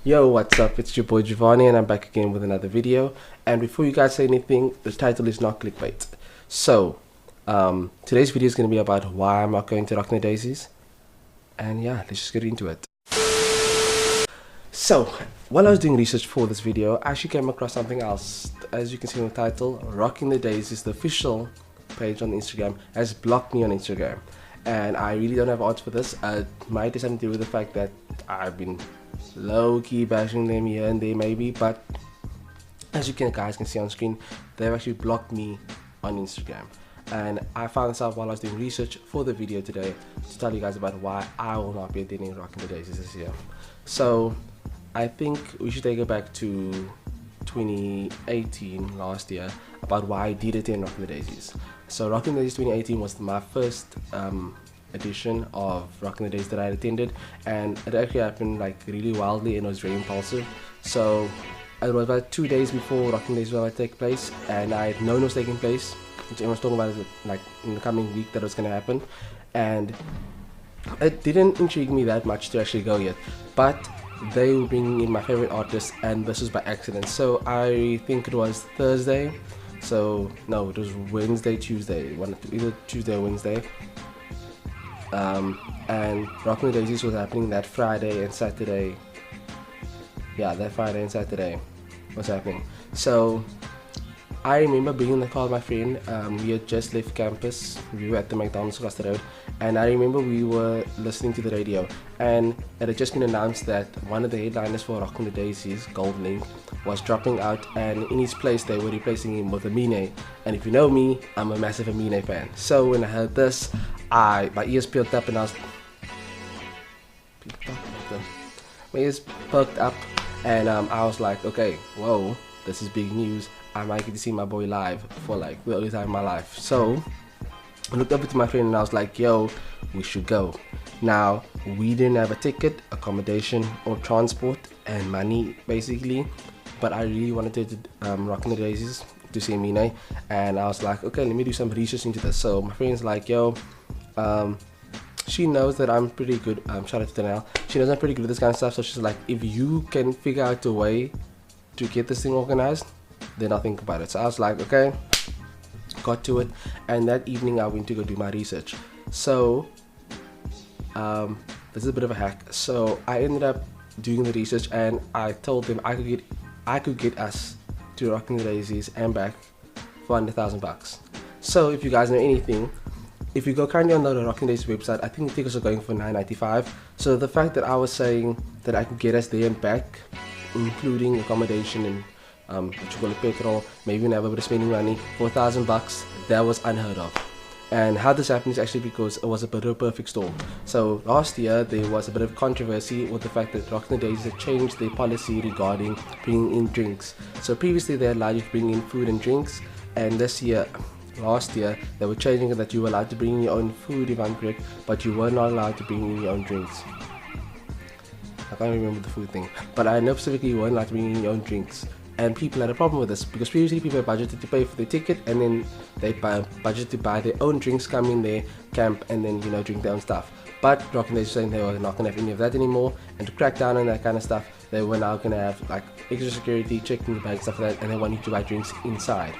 Yo, what's up? It's your boy Giovanni and I'm back again with another video. And before you guys say anything, the title is not clickbait. So, today's video is going to be about why I'm not going to Rockin' the Daisies. And yeah, let's just get into it. So, while I was doing research for this video, I actually came across something else. As you can see in the title, Rockin' the Daisies, the official page on Instagram, has blocked me on Instagram. And I really don't have odds for this. It might have something to do with the fact that I've been low-key bashing them here and there maybe, but as you guys can see on screen, they've actually blocked me on Instagram. And I found this out while I was doing research for the video today to tell you guys about why I will not be attending Rockin' the Daisies this year. So I think we should take it back to 2018, last year, about why I did attend Rockin' the Daisies. So Rockin' the Daisies 2018 was my first edition of Rockin' the Daisies that I attended, and it actually happened like really wildly and it was very impulsive. So it was about 2 days before Rockin' the Daisies was about to take place, and I had known it was taking place, which I was talking about it like in the coming week that it was going to happen, and it didn't intrigue me that much to actually go yet, but they were bringing in my favorite artist, and this was by accident. So I think it was Thursday, so no, it was Wednesday, Tuesday, either Tuesday or Wednesday. And Rockin' the Daisies was happening that Friday and Saturday. Yeah, that Friday and Saturday was happening. So I remember being in the car with my friend. We had just left campus. We were at the McDonald's across the road, and I remember we were listening to the radio, and it had just been announced that one of the headliners for Rockin' the Daisies, Gold Link, was dropping out, and in his place they were replacing him with Amine. And if you know me, I'm a massive Amine fan. So when I heard this, my ears perked up, and I was my ears perked up, and I was like, okay, whoa, this is big news. I might get to see my boy live for like the only time in my life. So I looked up to my friend and I was like, yo, we should go. Now, we didn't have a ticket, accommodation, or transport and money basically, but I really wanted to Rockin' the Daisies to see Amine, and I was like, okay, let me do some research into this. So my friend's like, yo, she knows that I'm pretty good, shout out to Danielle, she knows I'm pretty good with this kind of stuff, so she's like, if you can figure out a way to get this thing organized, then I'll think about it. So I was like, okay, got to it, and that evening I went to go do my research. So this is a bit of a hack. So I ended up doing the research, and I told them I could get us to Rockin' the Daisies and back for under $1,000. So if you guys know anything, if you go kindly on the Rockin' the Daisies website, I think the tickets are going for $9.95. So the fact that I was saying that I could get us there and back, including accommodation and what you call it, petrol, maybe even have a bit of spending money for $1,000, that was unheard of. And how this happened is actually because it was a bit of a perfect storm. So last year there was a bit of controversy with the fact that Rockin' the Daisies had changed their policy regarding bringing in drinks. So previously they allowed you to bring in food and drinks, and last year they were changing it that you were allowed to bring in your own food, if I'm correct, but you were not allowed to bring in your own drinks. I can't remember the food thing, but I know specifically you weren't allowed to bring in your own drinks. And people had a problem with this because previously people had budgeted to pay for their ticket, and then they budgeted to buy their own drinks, come in their camp, and then drink their own stuff. But Rockin' the Daisies saying they were not going to have any of that anymore, and to crack down on that kind of stuff, they were now going to have like extra security, checking the bag, stuff like that, and they wanted to buy drinks inside.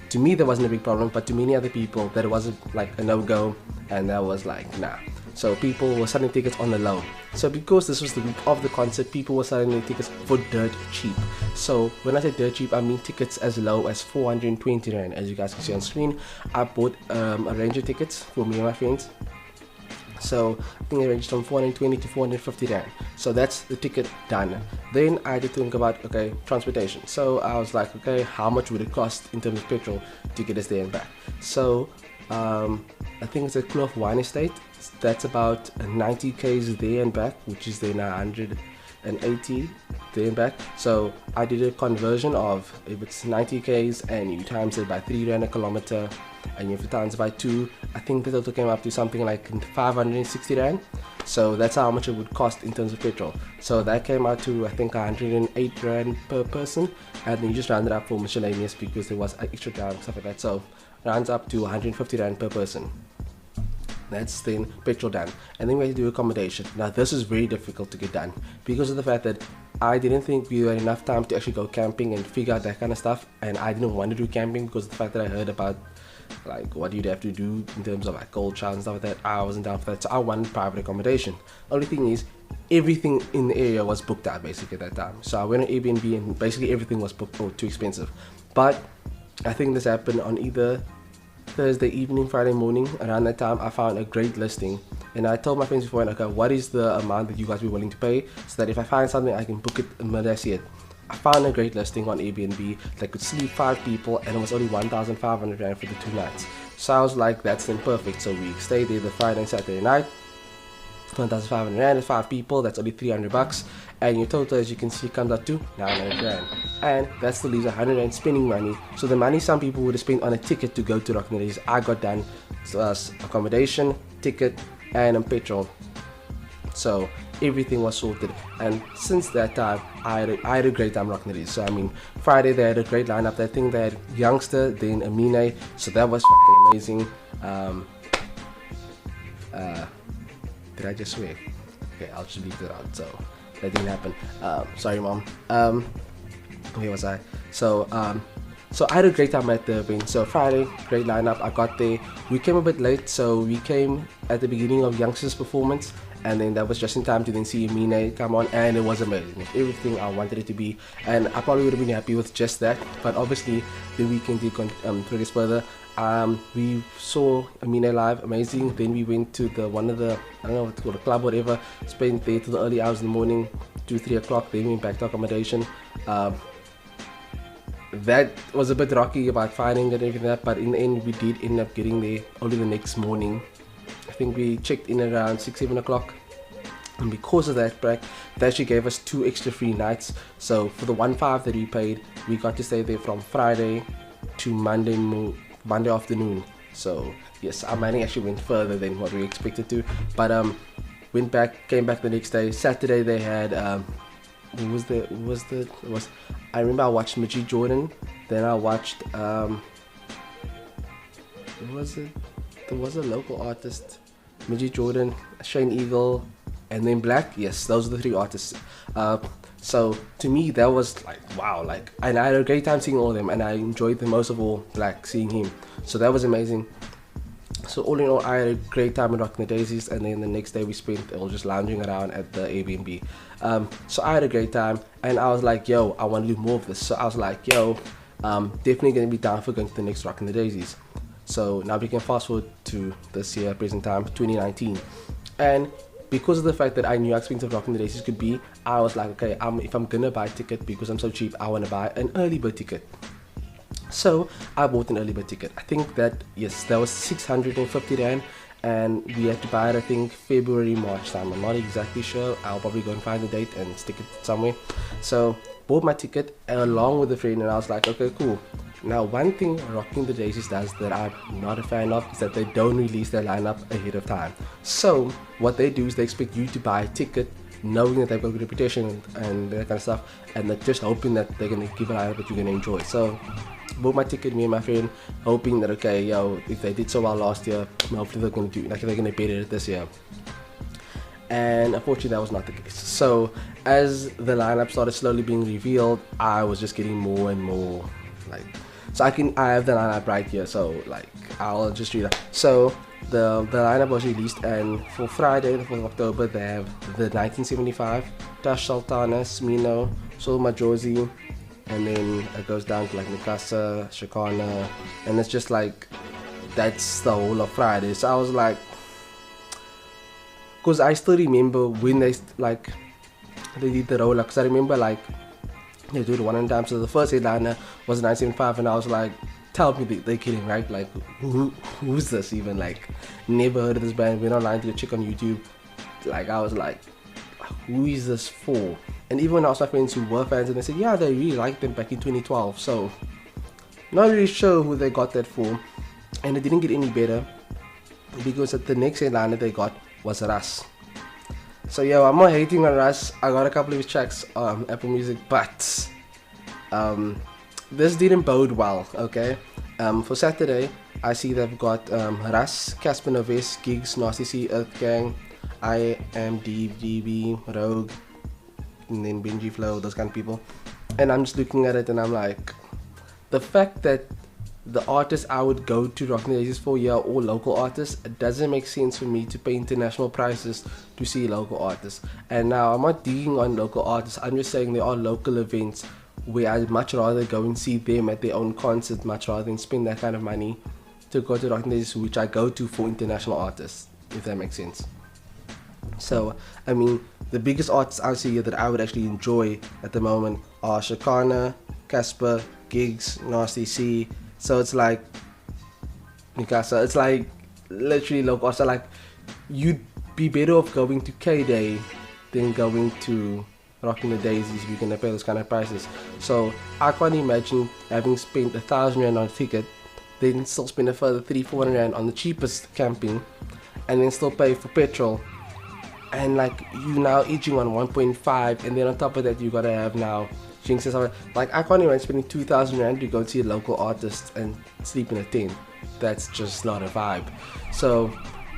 To me that wasn't a big problem, but to many other people that it wasn't like a no-go, and that was like nah. So people were selling tickets on the low. So because this was the week of the concert, people were selling their tickets for dirt cheap. So when I say dirt cheap, I mean tickets as low as 420 Rand. As you guys can see on screen, I bought a range of tickets for me and my friends. So I think it ranged from 420 to 450 Rand. So that's the ticket done. Then I had to think about, okay, transportation. So I was like, okay, how much would it cost in terms of petrol to get us there and back? So I think it's a Kloof Wine Estate. That's about 90 k's there and back, which is then 180 there and back. So I did a conversion of, if it's 90 k's and you times it by 3 Rand a kilometer, and you have to times by 2, I think the total came up to something like 560 Rand. So that's how much it would cost in terms of petrol. So that came out to, I think, 108 Rand per person, and then you just round it up for miscellaneous because there was extra time, stuff like that. So rounds up to 150 Rand per person. That's then petrol done, and then we have to do accommodation. Now this is very difficult to get done because of the fact that I didn't think we had enough time to actually go camping and figure out that kind of stuff, and I didn't want to do camping because of the fact that I heard about like what you'd have to do in terms of like cold showers and stuff like that. I wasn't down for that, so I wanted private accommodation. Only thing is, everything in the area was booked out basically at that time. So I went on Airbnb and basically everything was booked or too expensive. But I think this happened on either Thursday evening, Friday morning. Around that time, I found a great listing, and I told my friends before, okay, what is the amount that you guys be willing to pay, so that if I find something, I can book it the minute I see it. I found a great listing on Airbnb that could sleep 5 people, and it was only 1,500 rand for the 2 nights. So I was like, that's then perfect. So we stayed there the Friday and Saturday night. 1,500 rand is 5 people, that's only 300 bucks, and your total, as you can see, comes out to 900 rand, and that still leaves 100 rand spending money. So the money some people would have spent on a ticket to go to Rock and Daisies, I got done as accommodation, ticket, and petrol. So everything was sorted, and since that time I had a great time rocking it. So I mean, Friday they had a great lineup. I think they had Youngster, then Amine, so that was fucking amazing. Did I just swear? Okay, I'll just leave it out. So that didn't happen. Sorry, mom. Where was I? So I had a great time at the event. So Friday, great lineup. I got there. We came a bit late, so we came at the beginning of Youngster's performance, and then that was just in time to then see Amine come on, and it was amazing. It was everything I wanted it to be, and I probably would have been happy with just that. But obviously, the weekend did progress further. We saw Amine live, amazing. Then we went to one of the, I don't know what to call, a club, whatever. Spent there till the early hours in the morning, 2-3 o'clock. Then we went back to accommodation. That was a bit rocky about finding it and everything like that, but in the end we did end up getting there only the next morning. I think we checked in around 6-7 o'clock, and because of that break, they actually gave us 2 extra free nights. So for the 1.5 that we paid, we got to stay there from Friday to Monday afternoon. So yes, our money actually went further than what we expected to, but came back the next day. Saturday they had I remember I watched Majid Jordan, then I watched who was it? There was a local artist, Majid Jordan, Shane Eagle, and then Black. Yes, those are the 3 artists. So to me that was like wow, like, and I had a great time seeing all of them, and I enjoyed the most of all Black, seeing him. So that was amazing. So all in all, I had a great time at Rockin' the Daisies, and then the next day we spent all just lounging around at the Airbnb. So I had a great time, and I was like, yo, I want to do more of this. So I was like, yo, definitely going to be down for going to the next Rockin' the Daisies. So now we can fast forward to this year, present time, 2019. And because of the fact that I knew how expensive Rockin' the Daisies could be, I was like, okay, if I'm going to buy a ticket because I'm so cheap, I want to buy an early bird ticket. So I bought an early bird ticket. I think that, yes, that was 650 rand, and we had to buy it, I think, February, March time. I'm not exactly sure. I'll probably go and find the date and stick it somewhere. So bought my ticket along with a friend, and I was like, okay, cool. Now, one thing Rockin' the Daisies does that I'm not a fan of is that they don't release their lineup ahead of time. So what they do is they expect you to buy a ticket knowing that they've got a good reputation and that kind of stuff, and they're just hoping that they're going to give a lineup that you're going to enjoy. So bought my ticket, me and my friend, hoping that, okay, yo, if they did so well last year, hopefully they're going to do, like, they're going to beat it this year. And unfortunately that was not the case. So as the lineup started slowly being revealed, I was just getting more and more like, so I have the lineup right here, so like I'll just read it. So the lineup was released, and for Friday the 4th of October they have the 1975, Tash Sultana, Smino, Soul Majosi, and then it goes down to like Mikasa, Shakana, and it's just like, that's the whole of Friday. So I was like, because I still remember when they did the roll up, because I remember like they do it one at a time. So the first headliner was 1975, and I was like, tell me they're kidding, right? Like, who's this even? Like, never heard of this band. Went online to check on YouTube. Like, I was like, who is this for? And even when I asked my friends who were fans, and they said, yeah, they really liked them back in 2012. So not really sure who they got that for. And it didn't get any better, because the next headliner they got was Ras. So yo, I'm not hating on Ras. I got a couple of his tracks on Apple Music, but this didn't bode well, okay? For Saturday, I see they've got Ras, Casper Noves, Gigs, Nasty C, Earth Gang, IMDb, Rogue, and then Benji Flow, those kind of people. And I'm just looking at it and I'm like, the fact that the artists I would go to Rockin' the Daisies for, yeah, or local artists, it doesn't make sense for me to pay international prices to see local artists. And now I'm not digging on local artists, I'm just saying there are local events where I'd much rather go and see them at their own concert, much rather than spend that kind of money to go to Rockin' the Daisies, which I go to for international artists, if that makes sense. So, I mean, the biggest artists I see here that I would actually enjoy at the moment are Shakana, Casper, Gigs, Nasty C. So it's like Mikasa, it's like literally local. So like you'd be better off going to K-Day than going to Rockin' the Daisies if you're gonna pay those kind of prices. So I can't imagine having spent R1,000 on a ticket, then still spend a further 300-400 rand on the cheapest camping, and then still pay for petrol. And like you now eating on 1.5, and then on top of that you gotta have now drinks and stuff. Like I can't even spending 2,000 rand to go see a local artist and sleep in a tent. That's just not a vibe. So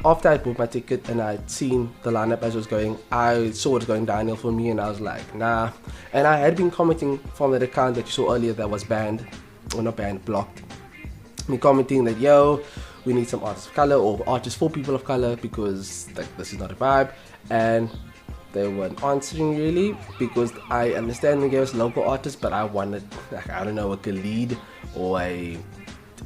after I bought my ticket and I'd seen the lineup as it was going, I saw it going downhill for me, and I was like, nah. And I had been commenting from that account that you saw earlier that was banned, or not banned, blocked. Me commenting that, yo, we need some artists of color or artists for people of color because like this is not a vibe. And they weren't answering really, because I understand they gave us local artists, but I wanted, like, I don't know, a Khalid or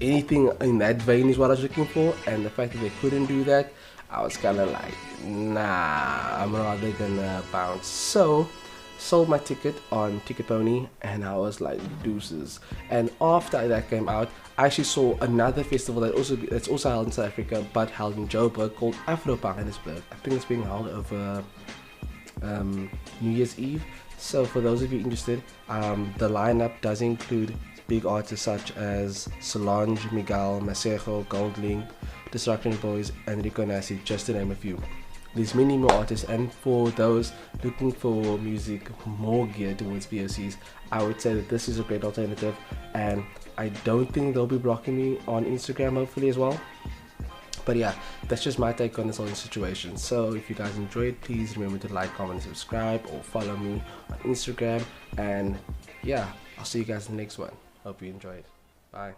anything in that vein is what I was looking for. And the fact that they couldn't do that, I was kind of like, nah, I'm rather gonna bounce. So sold my ticket on Ticket Pony, and I was like, deuces. And after that came out, I actually saw another festival that's also held in South Africa but held in Joburg called Afro-Johannesburg. I think it's being held over New Year's Eve. So for those of you interested, the lineup does include big artists such as Solange, Miguel, Masejo, Goldlink, Destruction Boys, and Rico Nassi, just to name a few. There's many more artists, and for those looking for music more geared towards VOCs, I would say that this is a great alternative, and I don't think they'll be blocking me on Instagram hopefully as well. But yeah, that's just my take on this whole situation. So if you guys enjoyed, please remember to like, comment, subscribe, or follow me on Instagram. And yeah, I'll see you guys in the next one. Hope you enjoyed. Bye.